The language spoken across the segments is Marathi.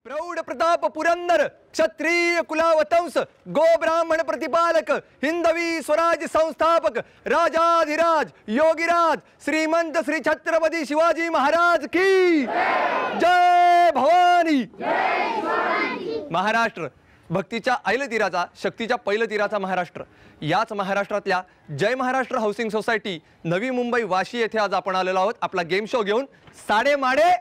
प्रौढ प्रताप पुरंदर क्षत्रिय कुलावतंस गो ब्राह्मण प्रतिपालक हिंदवी स्वराज संस्थापक राजाधिराज योगीराज श्रीमंत श्री छत्रपती शिवाजी महाराज की जय भवानी। महाराष्ट्र भक्तीच्या ऐलतीराचा शक्तीच्या पैलतीराचा महाराष्ट्र, याच महाराष्ट्रातल्या जय महाराष्ट्र हाऊसिंग सोसायटी नवी मुंबई वाशी येथे आज आपण आलेलो आहोत आपला गेम शो घेऊन साडेमाडे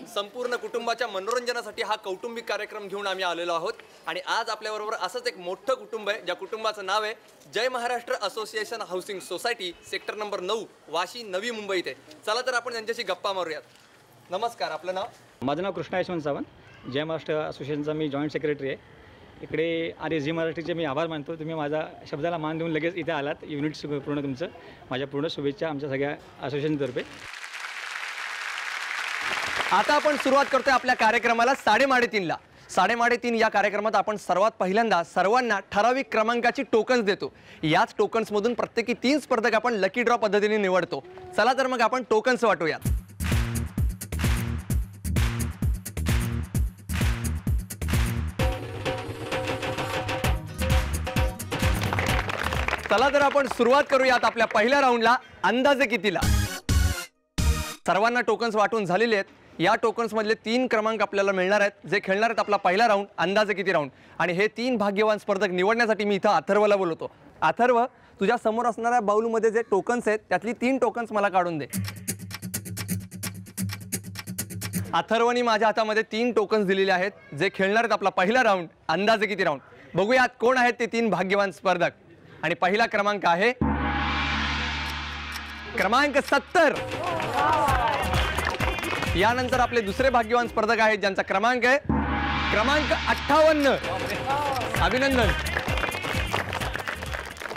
संपूर्ण कुटुंबाच्या मनोरंजनासाठी हा कौटुंबिक कार्यक्रम घेऊन आम्ही आलेलो आहोत। आणि आज आपल्याबरोबर असंच एक मोठं कुटुंब आहे ज्या कुटुंबाचं नाव आहे Jai Maharashtra association housing society sector number 9 Vashi Navi Mumbai इथे। चला तर आपण त्यांच्याशी गप्पा मारूयात। नमस्कार, आपलं नाव? माझं नाव कृष्णा यशवंत सावंत, जय महाराष्ट्र असोसिएशनचा मी जॉईंट सेक्रेटरी आहे इकडे। आणि झी मराठीचे मी आभार मानतो, तुम्ही माझा शब्दाला मान देऊन लगेच इथे आलात। युनिट पूर्ण तुमचं माझ्या पूर्ण शुभेच्छा आमच्या सगळ्या असोसिएशनतर्फे। आता आपण सुरुवात करतोय आपल्या कार्यक्रमाला साडेमाडे 3ला। साडेमाडे 3 या कार्यक्रमात आपण सर्वात पहिल्यांदा सर्वांना ठराविक क्रमांकाची टोकन्स देतो। याच टोकन्स मधून प्रत्येकी 3 स्पर्धक आपण लकी ड्रॉ पद्धतीने निवडतो। चला तर मग आपण टोकन्स वाटूयात। चला तर आपण सुरुवात करूयात आपल्या पहिल्या राऊंडला। अंदाजे कितीला? सर्वांना टोकन्स वाटून झालेले आहेत। या टोकन्स मधले 3 क्रमांक आपल्याला मिळणार आहेत जे खेळणार आहेत आपला पहिला राऊंड अंदाजे किती राऊंड। आणि हे 3 भाग्यवान स्पर्धक निवडण्यासाठी मी इथं अथर्वला बोलवतो। अथर्व, तुझ्या समोर असणाऱ्या बाउलमध्ये जे टोकन्स आहेत त्यातली 3 टोकन्स मला काढून दे। अथर्वनी माझ्या हातामध्ये 3 टोकन्स दिलेले आहेत जे खेळणार आहेत आपला पहिला राऊंड अंदाजे किती राऊंड। बघूयात कोण आहेत ते 3 भाग्यवान स्पर्धक। आणि पहिला क्रमांक आहे क्रमांक 70। यानंतर आपले दुसरे भाग्यवान स्पर्धक आहेत ज्यांचा क्रमांक आहे क्रमांक 58। अभिनंदन।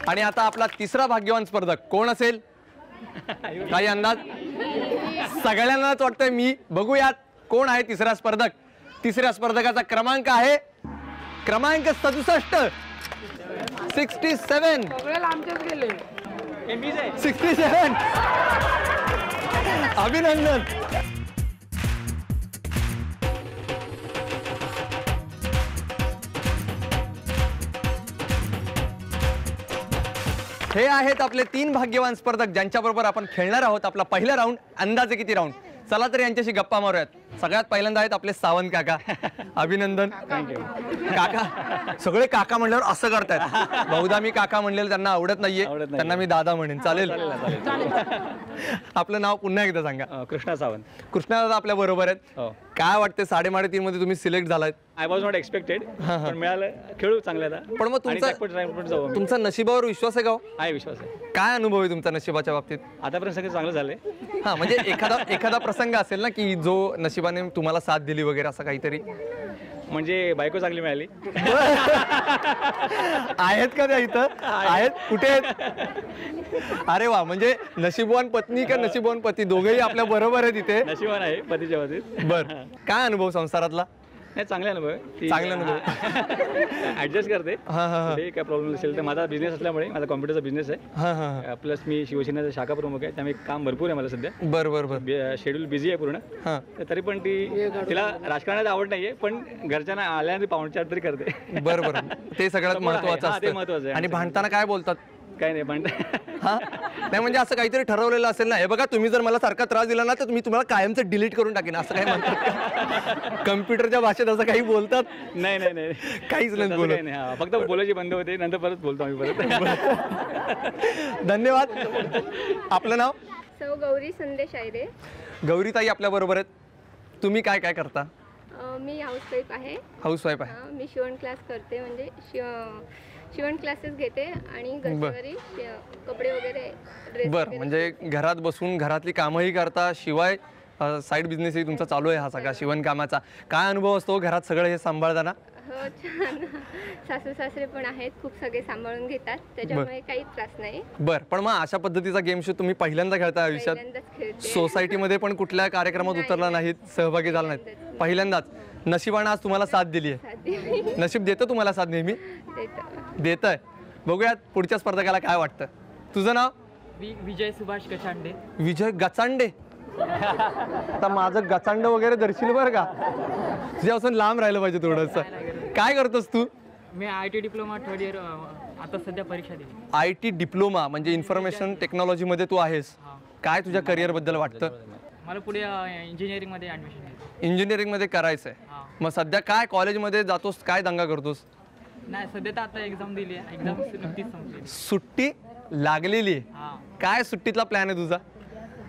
आणि आता आपला तिसरा भाग्यवान स्पर्धक कोण असेल? काही अंदाज? सगळ्यांनाच वाटतंय मी। बघूयात कोण आहे तिसरा स्पर्धक। तिसऱ्या स्पर्धकाचा क्रमांक आहे क्रमांक 67। 67 67। अभिनंदन। हे आहेत आपले 3 भाग्यवान स्पर्धक ज्यांच्याबरोबर आपण खेळणार आहोत आपला पहिला राऊंड अंदाजे किती राऊंड। चला तर यांच्याशी गप्पा मारूयात। सगळ्यात पहिल्यांदा आहेत आपले सावंत काका। अभिनंदन। काका, सगळे काका म्हणल्यावर असं करतायत। बहुधा मी काका म्हणलेलं त्यांना आवडत नाहीये, त्यांना मी दादा म्हणेन। चालेल? आपलं नाव पुन्हा एकदा सांगा। कृष्णा सावंत। कृष्णा दादा आपल्या बरोबर आहेत। काय वाटते साडेमाडे 3 मध्ये तुम्ही सिलेक्ट झालात? आय वॉज नॉट एक्सपेक्टेड, पण मिळालं। खेळू चांगल्या। पण मग तुमचा नशिबावर विश्वास आहे का? आहे, विश्वास आहे। काय अनुभव आहे तुमचा नशिबाच्या बाबतीत? आतापर्यंत सगळं चांगलं झालंय। हा, म्हणजे एखादा प्रसंग असेल ना की जो नशिबाने तुम्हाला साथ दिली वगैरे असं काहीतरी? म्हणजे बायको चांगली मिळाली। आहेत का त्या इथं? आहेत? कुठे आहेत? अरे वा, म्हणजे नशीबवान पत्नी का नशीबवान पती दोघेही आपल्या बरोबर आहेत इथे? नशिबान आहे पतीच्या बाबतीत। बर, काय अनुभव संसारातला? नाही, चांगले अनुभव आहे। चांगला अनुभव। ऍडजस्ट करते, काय प्रॉब्लेम नसेल तर। माझा बिझनेस असल्यामुळे, माझा कॉम्प्युटरचा बिझनेस आहे, प्लस मी शिवसेनेचा शाखा प्रमुख आहे, त्यामुळे काम भरपूर आहे मला सध्या। बरोबर, शेड्यूल बिझी आहे पूर्ण। तरी पण तिला राजकारणात आवड नाहीये, पण घरच्यांना आल्यानंतर पाहुणचार तरी करते। बरोबर, ते सगळ्यात महत्वाचं आहे। आणि भांडताना काय बोलतात? काही नाही, पण नाही म्हणजे असं काहीतरी ठरवलेलं असेल ना, हे बघा तुम्ही जर मला सारखा त्रास दिला ना तर मी तुम्हाला कायमचं डिलीट करून टाकेन, असं काही म्हणतात? कम्प्युटरच्या भाषेत असं काही बोलतात? नाही नाही नाही, काहीच नाही बोलत। फक्त बोलायची बंद होते, नंतर परत बोलतो आम्ही परत। धन्यवाद। आपलं नाव? सौ गौरी संदेश आयरे। गौरी ताई आपल्या बरोबर आहेत। तुम्ही काय काय करता? मी हाऊसवाईफ आहे। हाऊसवाईफ आहे। मी शिवण क्लास करते, म्हणजे शिवण क्लासेस घेते आणि घरी कपडे वगैरे ड्रेस। बरं, म्हणजे घरात बसून घरातली कामंही करता, शिवाय साईड बिझनेसही तुमचा चालू आहे हा सगळा शिवण कामाचा। काय अनुभव असतो घरात सगळं हे सांभाळताना? हो, छान। सासू सासरे पण आहेत, खूप सगळे सांभाळून घेतात, त्याच्यामुळे काही त्रास नाही। बरं, पण मग अशा पद्धतीचा गेम शो तुम्ही पहिल्यांदा खेळता आयुष्यात? सोसायटीमध्ये पण कुठल्या कार्यक्रमात उतरला नाहीत, सहभागी झाला नाहीत, पहिल्यांदाच? नशिबानं आज तुम्हाला साथ दिली आहे। नशीब देतं तुम्हाला साथ नेहमी? देतंय। बघूयात पुढच्या स्पर्धकाला काय वाटतं। तुझं नाव? विजय सुभाष गचांडे। विजय गचांडे? आता माझं गचांड वगैरे दर्शील बरं का, तुझ्यापासून लांब राहिलं पाहिजे थोडंसं. काय करतोस तू? मी IT डिप्लोमा थर्ड इयर आता सध्या परीक्षा दिली. IT डिप्लोमा म्हणजे इन्फॉर्मेशन टेक्नॉलॉजीमध्ये तू आहेस. काय तुझ्या करिअरबद्दल वाटतं? मला पुढे इंजिनिअरिंगमध्ये ॲडमिशन घ्यायचं. इंजिनिअरिंगमध्ये करायचं आहे. हां. मग सध्या काय कॉलेजमध्ये जातोस, काय दंगा करतोस? नाही सध्या तर आता एक्झाम दिली आहे. एक्झाम नुकतीच संपली. सुट्टी लागलेली आहे. हां. काय सुट्टीतला प्लॅन आहे तुझा?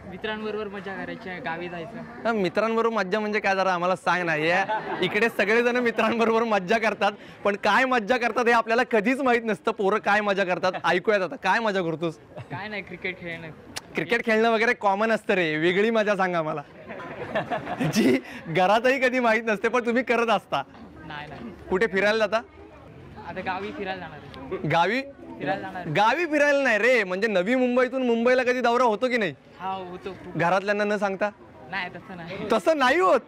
मित्रांबरोबर मजा करायची आहे, गावी जायचं. हा, मित्रांबरोबर मज्जा म्हणजे काय जरा आम्हाला सांग ना. इकडे सगळेजण मित्रांबरोबर मज्जा करतात, पण काय मज्जा करतात हे आपल्याला कधीच माहित नसतं. पोरं काय मजा करतात ऐकूयात. आता काय मजा करतोस? काय नाही, क्रिकेट खेळणं. क्रिकेट खेळणं वगैरे कॉमन असतं रे, वेगळी मजा सांगा मला जी घरातही कधी माहित नसते पण तुम्ही करत असता. नाही नाही, कुठे फिरायला जाता? आता गावी फिरायला जाणार आहे. गावी? फिरायला जाणार आहे. गावी फिरायला नाही रे, म्हणजे नवी मुंबईतून मुंबईला कधी दौरा होतो की नाही? हा होतो. घरातल्यांना न सांगता? नाही तसं नाही. तसं नाही होत.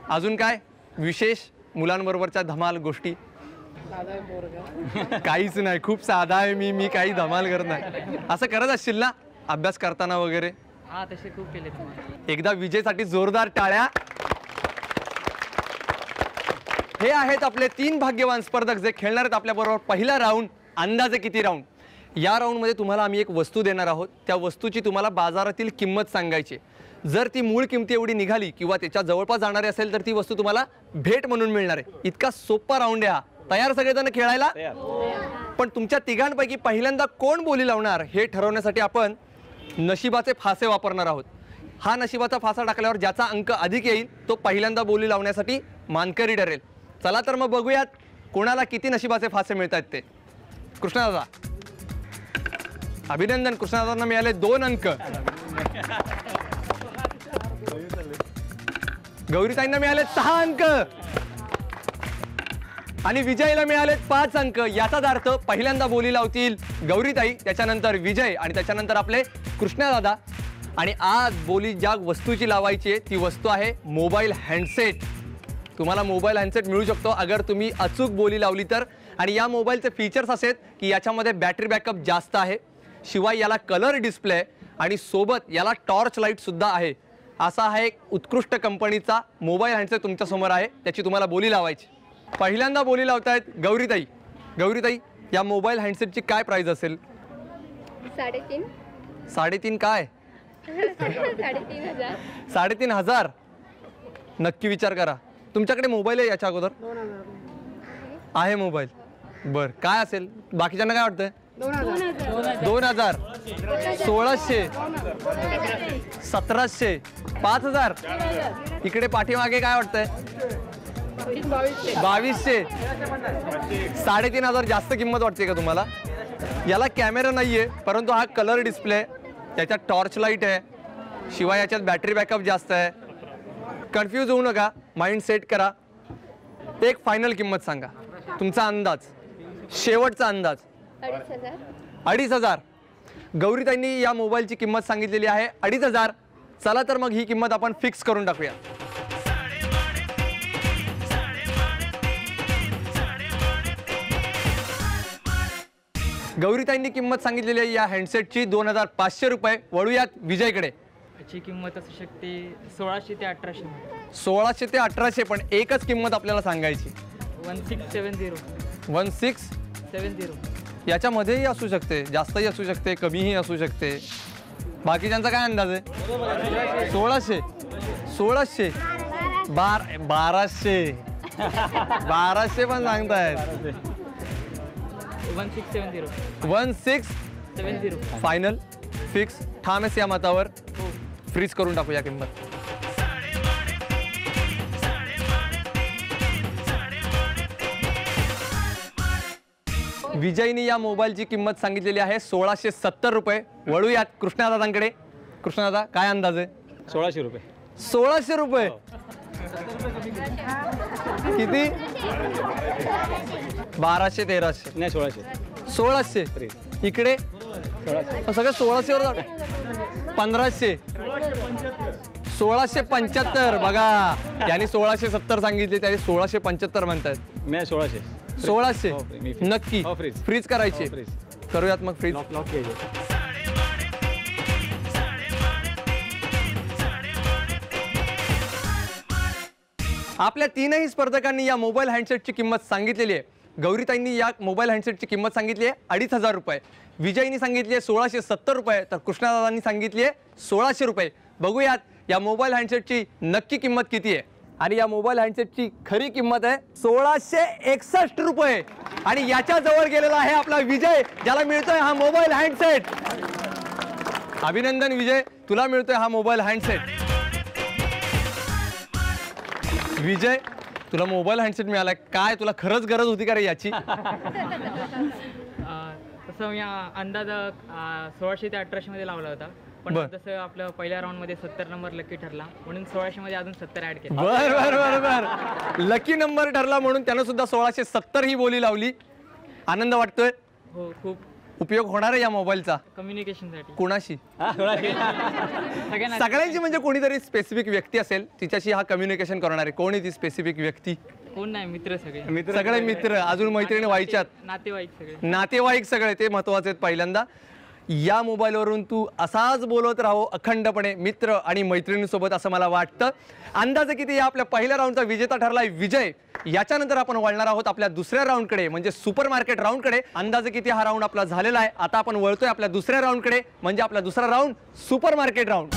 अजून काय विशेष मुलांबरोबरच्या धमाल गोष्टी? काहीच नाही, खूप साधा आहे मी काही धमाल करत नाही. असं करत असशील ना अभ्यास करताना वगैरे? हा तसे खूप केले तुम्हाला. एकदा विजयसाठी जोरदार टाळ्या. हे आहेत आपले 3 भाग्यवान स्पर्धक जे खेळणार आहेत आपल्याबरोबर पहिला राऊंड. अंदाजे किती राऊंड? या राऊंडमध्ये तुम्हाला आम्ही एक वस्तू देणार आहोत. त्या वस्तूची तुम्हाला बाजारातील किंमत सांगायची. जर ती मूळ किमती एवढी निघाली किंवा त्याच्या जवळपास जाणारी असेल तर ती वस्तू तुम्हाला भेट म्हणून मिळणार आहे. इतका सोपा राऊंड आहे हा. तयार सगळेजण खेळायला? पण तुमच्या तिघांपैकी पहिल्यांदा कोण बोली लावणार हे ठरवण्यासाठी आपण नशिबाचे फासे वापरणार आहोत. हा नशिबाचा फासा टाकल्यावर ज्याचा अंक अधिक येईल तो पहिल्यांदा बोली लावण्यासाठी मानकरी ठरेल. चला तर मग बघूयात कोणाला किती नशिबाचे फासे मिळत आहेत ते. कृष्णदादा, अभिनंदन. कृष्णदादांना मिळाले 2 अंक. गौरीताईंना मिळाले 6 अंक आणि विजयला मिळाले 5 अंक. याचाच अर्थ पहिल्यांदा बोली लावतील गौरीताई, त्याच्यानंतर विजय आणि त्याच्यानंतर आपले कृष्णदादा. आणि आज बोली ज्या वस्तूची लावायची आहे ती वस्तू आहे मोबाईल हँडसेट. तुम्हाला मोबाईल हँडसेट मिळू शकतो अगर तुम्ही अचूक बोली लावली तर. आणि या मोबाईलचे फीचर्स असे आहेत की याच्यामध्ये बॅटरी बॅकअप जास्त आहे, शिवाय याला कलर डिस्प्ले आणि सोबत याला टॉर्च लाईट सुद्धा आहे. असा हा एक उत्कृष्ट कंपनीचा मोबाईल हँडसेट तुमच्यासमोर आहे. त्याची तुम्हाला बोली लावायची. पहिल्यांदा बोली लावतायत गौरीताई. गौरीताई, या मोबाईल हँडसेटची काय प्राइस असेल? 3.5. 3.5 काय? 3,500. 3,500? नक्की विचार करा. तुमच्याकडे मोबाईल आहे याच्या अगोदर? आहे मोबाईल. बर, काय असेल? बाकीच्यांना काय वाटतंय? 2,000, 1,600, 1,700, 5,000. इकडे पाठीमागे काय वाटतंय? 2,200. 3,500 जास्त किंमत वाटते का तुम्हाला? याला कॅमेरा नाहीये परंतु हा कलर डिस्प्ले, त्याच्यात टॉर्च लाईट आहे, शिवाय याच्यात बॅटरी बॅकअप जास्त आहे. कन्फ्यूज होऊ नका, माइंड सेट करा. एक फायनल किंमत सांगा, तुमचा अंदाज, शेवटचा अंदाज. 2,500. 2,500. गौरीताईंनी या मोबाईलची किंमत सांगितलेली आहे 2,500. चला तर मग ही किंमत आपण फिक्स करून टाकूया. गौरीताईंनी किंमत सांगितलेली आहे या हँडसेटची 2,500 रुपये. वळूयात विजयकडे. याची किंमत असू शकते 1,600 ते 1,800. 1,600 ते 1,800, पण एकच किंमत आपल्याला सांगायची. 1,670. 1,670. याच्यामध्येही असू शकते, जास्तही असू शकते, कमीही असू शकते. बाकीच्यांचा काय अंदाज आहे? 1,600, 1,600, 1,200, 1,200 पण सांगतायत. 1,670. 1,670. फायनल फिक्स, ठाम आहेस या मतावर? फ्रीज करून टाकूया किंमत. विजयनी या मोबाईलची किंमत सांगितलेली आहे 1,670 रुपये. वळूयात कृष्णदादांकडे. कृष्णदादा, काय अंदाज आहे? 1,600 रुपये. 1,600 रुपये. किती? 1,200, 1,300. नाही 1,600. 1,600. इकडे 1,600. सगळं 1,600 वर जातं. 1,500. 1,675. बघा, यांनी 1,670 सांगितले, त्याने 1,675 म्हणतात. नाही 1,600. 1,600 हो, मी फ्रीज. नक्की हो, फ्रीज. फ्रीज करायची. हो, फ्रीज. करूयात मग फ्रीज. लॉक घ्यायचे. आपल्या तीनही स्पर्धकांनी या मोबाईल हँडसेटची किंमत सांगितलेली आहे. गौरीताईंनी या मोबाईल हँडसेटची किंमत सांगितली आहे 2,500 रुपये, विजयनी सांगितली आहे 1670 रुपये, तर कृष्णादादांनी सांगितली आहे 1600 रुपये. बघूयात या मोबाईल हँडसेटची नक्की किंमत किती आहे. आणि या मोबाईल हँडसेटची खरी किंमत आहे 1661 रुपये. आणि याच्या जवळ गेलेला आहे आपला विजय, ज्याला मिळतोय हा मोबाईल हँडसेट. अभिनंदन विजय, तुला मिळतोय हा मोबाईल हँडसेट. विजय, तुला मोबाईल हँडसेट मिळाला, काय तुला खरंच गरज होती का रे याची? तसं मी अंदाज 1600 ते 1800 मध्ये लावला होता, पण बर. तसं आपलं पहिल्या राऊंड मध्ये 70 नंबर लकी ठरला म्हणून 1600 मध्ये अजून 70 ऍड केला. बर बर बर बर लकी नंबर ठरला म्हणून त्यानं सुद्धा 1670 ही बोली लावली. आनंद वाटतोय? हो, खूप उपयोग होणार आहे या मोबाईलचा कम्युनिकेशन साठी कोणाशी? सगळ्यांना. सगळ्यांची म्हणजे कोणीतरी स्पेसिफिक व्यक्ती असेल तिच्याशी हा कम्युनिकेशन करणार आहे. कोण आहे ती स्पेसिफिक व्यक्ती? कोण नाही, मित्र सगळे, सगळे मित्र, अजून मैत्रिणी व्हायच्यात, नातेवाईक सगळे. नातेवाईक सगळे, ते महत्वाचे आहेत. पहिल्यांदा या मोबाईलवरून तू असाच बोलत राहो अखंडपणे मित्र आणि मैत्रिणींसोबत, असं मला वाटतं. अंदाजे किती या आपल्या पहिल्या राऊंडचा विजेता ठरलाय विजय. याच्यानंतर आपण वळणार आहोत आपल्या दुसऱ्या राऊंडकडे, म्हणजे सुपर मार्केट राऊंडकडे. अंदाजे किती हा राऊंड आपला झालेला आहे. आता आपण वळतोय आपल्या दुसऱ्या राऊंडकडे, म्हणजे आपला दुसरा round super market round.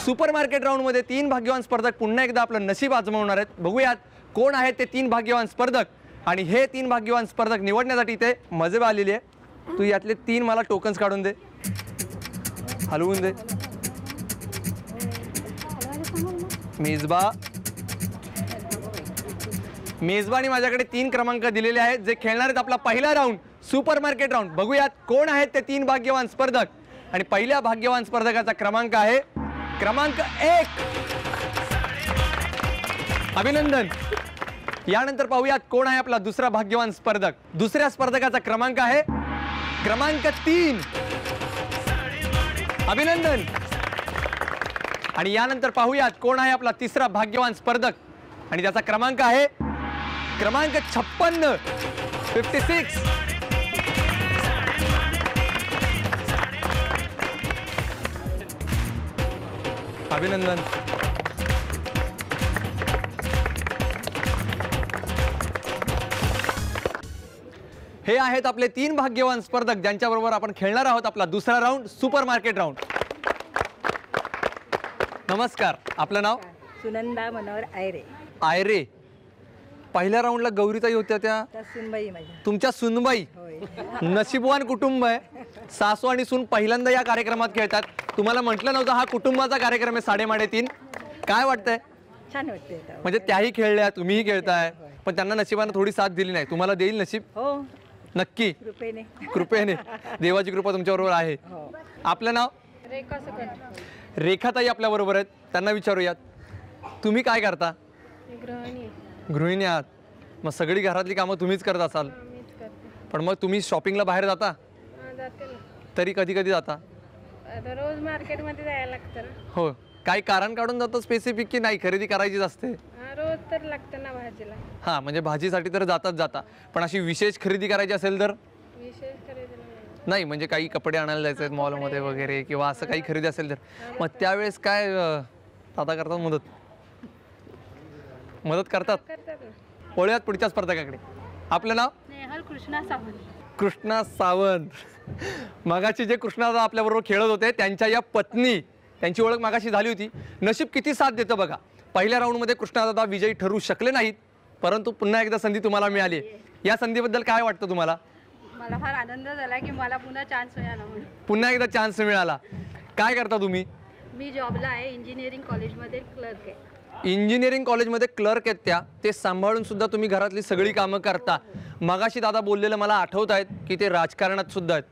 Super market राऊंडमध्ये 3 भाग्यवान स्पर्धक पुन्हा एकदा आपलं नशीब आजमावणार आहेत. बघूयात कोण आहेत ते 3 भाग्यवान स्पर्धक. आणि हे 3 भाग्यवान स्पर्धक निवडण्यासाठी इथे मजेबा आलेली आहे. तू यातले 3 मला टोकन्स काढून दे, हलवून दे. मेजबानी माझ्याकडे 3 क्रमांक दिलेले आहेत जे खेळणार आहेत आपला पहिला राऊंड सुपर मार्केट राऊंड. बघूयात कोण आहेत ते 3 भाग्यवान स्पर्धक. आणि पहिल्या भाग्यवान स्पर्धकाचा क्रमांक आहे क्रमांक 1. अभिनंदन. यानंतर पाहूयात कोण आहे आपला दुसरा भाग्यवान स्पर्धक. दुसऱ्या स्पर्धकाचा क्रमांक आहे क्रमांक 3. अभिनंदन. आणि यानंतर पाहूयात कोण आहे आपला तिसरा भाग्यवान स्पर्धक, आणि त्याचा क्रमांक आहे क्रमांक 56. अभिनंदन. हे आहेत आपले 3 भाग्यवान स्पर्धक ज्यांच्याबरोबर आपण खेळणार आहोत आपला दुसरा राऊंड सुपर मार्केट राऊंड. नमस्कार, आपलं नाव? सुनंदा मनोहर आयरे. आयरे. पहिल्या राऊंडला गौरीताई होत्या त्या सुनबाई माझ्या. तुमच्या सुनबाई. होय. नशीबवान कुटुंब आहे. सासू आणि सून पहिल्यांदा या कार्यक्रमात खेळतात. तुम्हाला म्हटलं नव्हतं हा कुटुंबाचा कार्यक्रम आहे 3.5. काय वाटतंय? छान वाटते. म्हणजे त्याही खेळल्या, तुम्हीही खेळताय, पण त्यांना नशिबानं थोडी साथ दिली नाही. तुम्हाला देईल नशीब हो, नक्की, कृपेने. कृपेने. देवाची कृपा तुमच्याबरोबर आहे. हो. आपलं नाव? रेखा सकट. रेखाताई आपल्या बरोबर आहेत, त्यांना विचारूयात. तुम्ही काय करता? गृहिणी. गृहिणी आहात. मग सगळी घरातली कामं तुम्हीच करत असाल, मीच करते. पण मग तुम्ही शॉपिंगला बाहेर जाता? हा, जाते ना. तरी कधी कधी जाता? आता रोज मार्केटमध्ये जायला लागतं ना. हो. काही कारण काढून जातं स्पेसिफिक की नाही खरेदी करायचीच असते? हा, रोज तर लागतं ना भाजीला. हां, म्हणजे भाजीसाठी तर जाता, पण अशी विशेष खरेदी करायची असेल तर? विशेष खरेदी नाही. नाही, म्हणजे काही कपडे आणायला जायचे आहेत मॉलमध्ये वगैरे, किंवा असं काही खरेदी असेल तर मग त्यावेळेस काय दादा करतात? मदत करतात? करतात ना. वळूयात पुढच्या स्पर्धकाकडे. आपलं नाव? नेहल कृष्णा सावंत. कृष्णा सावंत. मगाशी जे कृष्णादादा आपल्याबरोबर खेळत होते त्यांच्या या पत्नी, त्यांची ओळख मागाशी झाली होती. नशीब किती साथ देतं बघा. पहिल्या राऊंडमध्ये कृष्णादादा विजयी ठरू शकले नाहीत, परंतु पुन्हा एकदा संधी तुम्हाला मिळाली. या संधीबद्दल काय वाटतं तुम्हाला? मला फार आनंद झाला की मला पुन्हा चान्स मिळाला म्हणून. पुन्हा एकदा चान्स मिळाला. काय करता तुम्ही? मी जॉबला आहे, इंजिनिअरिंग कॉलेजमध्ये क्लर्क आहे. इंजिनिअरिंग कॉलेजमध्ये क्लर्क आहेत त्या. ते सांभाळून सुद्धा तुम्ही घरातली सगळी कामं करता. मगाशी दादा बोललेलं मला आठवत आहेत की ते राजकारणात सुद्धा आहेत,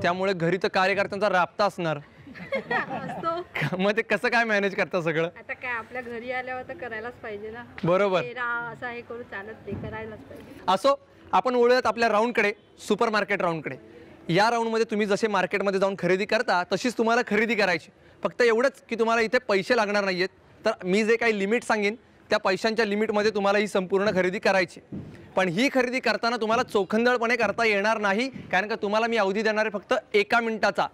त्यामुळे घरी तर कार्यकर्त्यांचा राबता असणार. मग ते कसं काय मॅनेज करता सगळं? आता काय आपल्या घरी आल्यावर तर करायलाच पाहिजे ना. बरोबर. असं हे करू चालत ते करायलाच पाहिजे. असो, आपण वळूयात आपल्या राऊंडकडे, सुपर मार्केट राऊंडकडे. या राऊंडमध्ये तुम्ही जसे मार्केटमध्ये जाऊन खरेदी करता तशीच तुम्हाला खरेदी करायची. फक्त एवढंच की तुम्हाला इथे पैसे लागणार नाहीयेत. तर मी जे काही लिमिट सांगेन त्या पैशांच्या लिमिटमध्ये तुम्हाला ही संपूर्ण खरेदी करायची. पण ही खरेदी करताना तुम्हाला चोखंदळपणे करता येणार नाही, कारण का तुम्हाला मी अवधी देणार आहे फक्त 1 मिनिटाचा.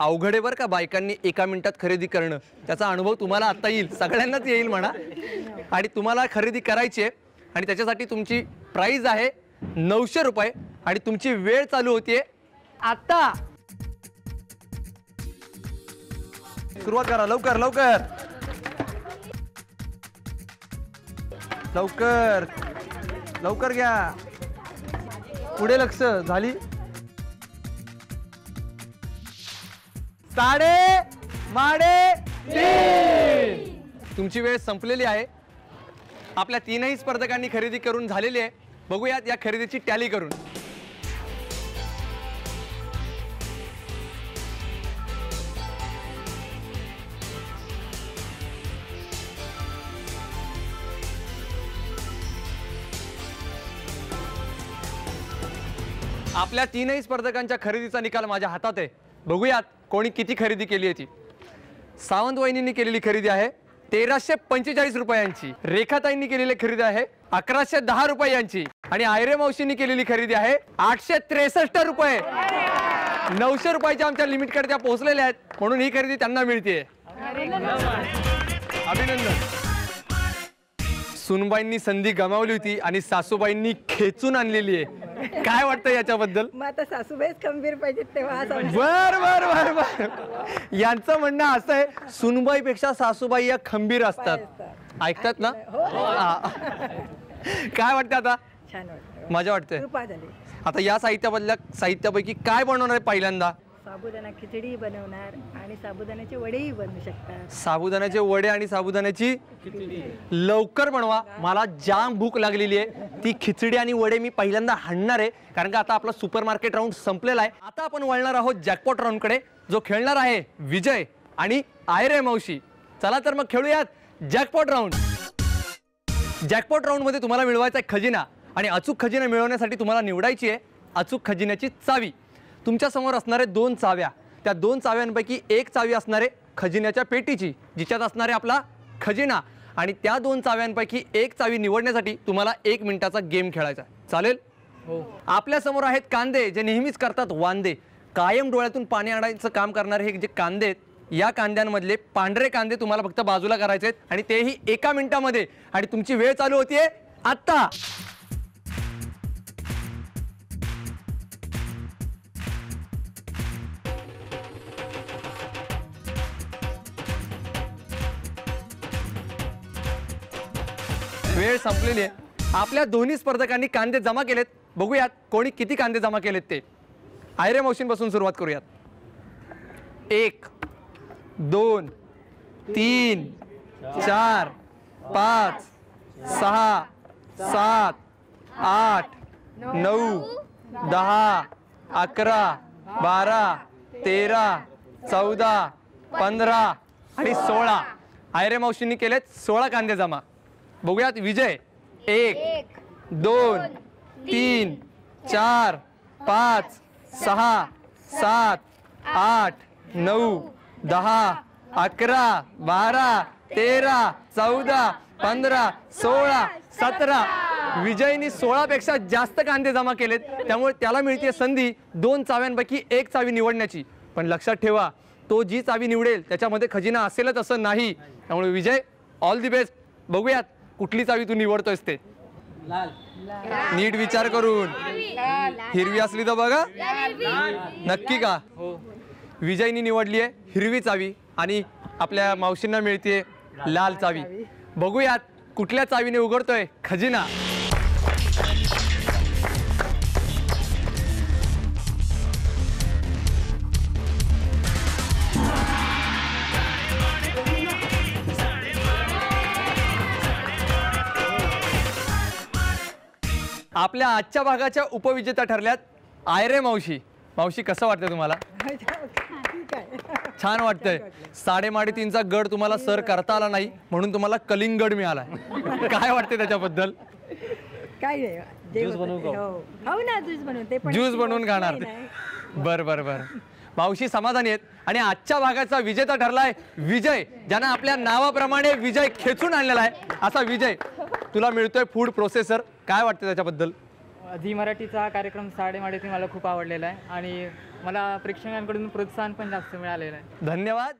अवघड आहे बरं का बायकांनी एका मिनिटात खरेदी करणं. त्याचा अनुभव तुम्हाला आता येईल, सगळ्यांनाच येईल म्हणा. आणि तुम्हाला खरेदी करायची आहे आणि त्याच्यासाठी तुमची प्राईज आहे 900 रुपये आणि तुमची वेळ चालू होतीये आता. सुरुवात करा लवकर लवकर लवकर लवकर घ्या. पुढे लक्ष. झाली. साडे माडे तीन. तुमची वेळ संपलेली आहे. आपल्या तीनही स्पर्धकांनी खरेदी करून झालेली आहे. बघूयात या खरेदीची टॅली करून. आपल्या तीनही स्पर्धकांच्या खरेदीचा निकाल माझ्या हातात आहे. बघूयात कोणी किती खरेदी केली आहे ती. सावंत वहिनींनी केलेली खरेदी आहे 1345 रुपयांची. रेखाताईंनी केलेली खरेदी आहे 1110 रुपयांची. आणि आयरे मावशींनी केलेली खरेदी आहे 863 रुपये. 900 रुपयाच्या आमच्या लिमिटकडे त्या पोहोचलेल्या आहेत म्हणून ही खरेदी त्यांना मिळते. अभिनंदन. सुनबाईंनी संधी गमावली होती आणि सासूबाईंनी खेचून आणलेली आहे. काय वाटतं याच्याबद्दल? मग आता सासूबाईच खंबीर पाहिजेत तेव्हा हा संसार. बर बर बर बर. यांचं म्हणणं असं आहे सुनबाईपेक्षा सासूबाई या खंबीर असतात. ऐकतात ना? हा. काय वाटतं आता? छान वाटतं. मजा वाटते. कृपा झाली. आता या साहित्यापैकी काय बनवणार आहे पहिल्यांदा? साबुदाणा खिचडी बनवणार आणि साबुदाण्याचे वडेही बनवू शकतात. साबुदाण्याचे वडे आणि साबुदाण्याची लवकर बनवा. मला जाम भूक लागलेली आहे. ती खिचडी आणि वडे मी पहिल्यांदा हाणणार आहे कारण का आता आपला सुपर मार्केट राऊंड संपलेला आहे. आता आपण वळणार आहोत जॅकपॉट राऊंडकडे जो खेळणार आहे विजय आणि आयरे मावशी. चला तर मग खेळूयात जॅकपॉट राऊंड. जॅकपॉट राऊंड मध्ये तुम्हाला मिळवायचा आहे खजिना आणि अचूक खजिना मिळवण्यासाठी तुम्हाला निवडायची आहे अचूक खजिन्याची चावी. तुमच्या समोर असणारे 2 चाव्या. त्या 2 चाव्यांपैकी एक चावी असणारे खजिन्याच्या पेटीची जिच्यात असणारे आपला खजिना आणि त्या 2 चाव्यांपैकी एक चावी निवडण्यासाठी तुम्हाला 1 मिनिटाचा गेम खेळायचा. चालेल? हो. आपल्या समोर आहेत कांदे जे नेहमीच करतात वांदे. कायम डोळ्यातून पाणी आणायचं काम करणारे हे जे कांदे आहेत या कांद्यांमधले पांढरे कांदे तुम्हाला फक्त बाजूला करायचे आहेत आणि तेही 1 मिनिटामध्ये. आणि तुमची वेळ चालू होतीये आता. वेळ संपलेली आहे. आपल्या दोन्ही स्पर्धकांनी कांदे जमा केलेत. बघूयात कोणी किती कांदे जमा केलेत ते. आयरे मावशींपासून सुरुवात करूयात. 1 2 3 4 5 6 7 8 9 10 11 12 13 14 15 आणि 16. आयरे मावशींनी केलेत 16 कांदे जमा. बघूयात विजय. 1 2 3 4 5 6 7 8 9 10 11 12 13 14 15 16 17. विजयनी 16 पेक्षा जास्त कांदे जमा केलेत त्यामुळे त्याला मिळते संधी 2 चाव्यांपैकी एक चावी निवडण्याची. पण लक्षात ठेवा तो जी चावी निवडेल त्याच्यामध्ये खजिना असेलच असं नाही. त्यामुळे विजय ऑल दी बेस्ट. बघूयात कुठली चावी तू निवडतोयस ते. नीट विचार करून. हिरवी असली तर बघा. नक्की का? विजयनी निवडली आहे हिरवी चावी आणि आपल्या मावशींना मिळते लाल चावी. बघूयात कुठल्या चावीने उघडतोय खजिना. आपल्या आजच्या भागाच्या उपविजेता ठरल्यात आयरे मावशी. मावशी कसं वाटतंय तुम्हाला? ठीक आहे. छान वाटतंय. 3.5चा गड तुम्हाला सर करता आला नाही म्हणून तुम्हाला कलिंगड मिळाला. काय वाटतंय त्याच्याबद्दल? काय नाही. ज्यूस बनवून खाऊ ना. ज्यूस बनवून ते पण ज्यूस बनवून खाणार. बर बर बर. मावशी समाधानी आहेत आणि आजच्या भागाचा विजेता ठरलाय विजय. ज्यानं आपल्या नावाप्रमाणे विजय खेचून आणलेला आहे असा विजय. तुला मिळतोय फूड प्रोसेसर. काय वाटतं त्याच्याबद्दल? झी मराठीचा हा कार्यक्रम 3.5 मला खूप आवडलेला आहे आणि मला प्रेक्षकांकडून प्रोत्साहन पण जास्त मिळालेलं आहे. धन्यवाद.